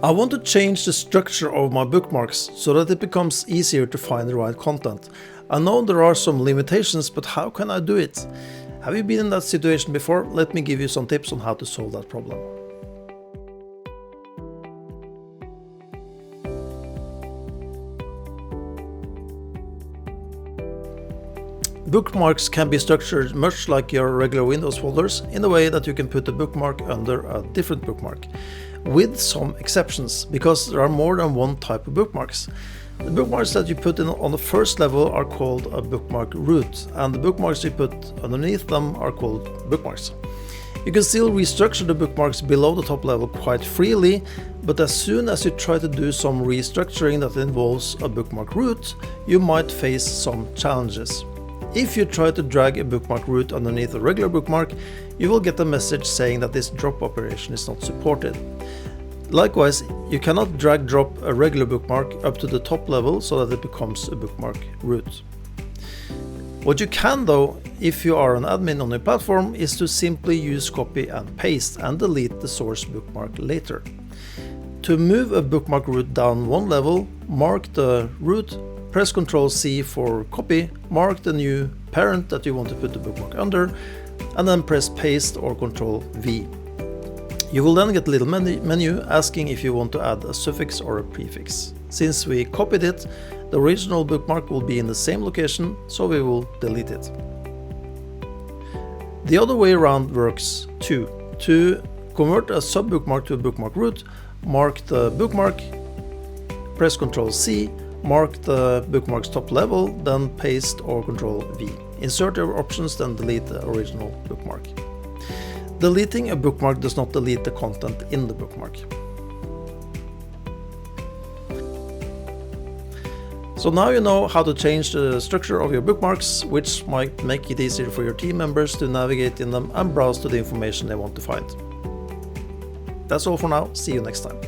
I want to change the structure of my bookmarks so that it becomes easier to find the right content. I know there are some limitations, but how can I do it? Have you been in that situation before? Let me give you some tips on how to solve that problem. Bookmarks can be structured much like your regular Windows folders in a way that you can put a bookmark under a different bookmark, with some exceptions, because there are more than one type of bookmarks. The bookmarks that you put in on the first level are called a bookmark root, and the bookmarks you put underneath them are called bookmarks. You can still restructure the bookmarks below the top level quite freely, but as soon as you try to do some restructuring that involves a bookmark root, you might face some challenges. If you try to drag a bookmark root underneath a regular bookmark, you will get a message saying that this drop operation is not supported. Likewise, you cannot drag drop a regular bookmark up to the top level so that it becomes a bookmark root. What you can though, if you are an admin on your platform, is to simply use copy and paste and delete the source bookmark later. To move a bookmark root down one level, mark the root, press Ctrl C for copy, mark the new parent that you want to put the bookmark under, and then press paste or Ctrl V. You will then get a little menu asking if you want to add a suffix or a prefix. Since we copied it, the original bookmark will be in the same location, so we will delete it. The other way around works too. To convert a sub-bookmark to a bookmark root, mark the bookmark, press Ctrl C, mark the bookmark's top level, then paste or Ctrl V. Insert your options, then delete the original bookmark. Deleting a bookmark does not delete the content in the bookmark. So now you know how to change the structure of your bookmarks, which might make it easier for your team members to navigate in them and browse to the information they want to find. That's all for now. See you next time.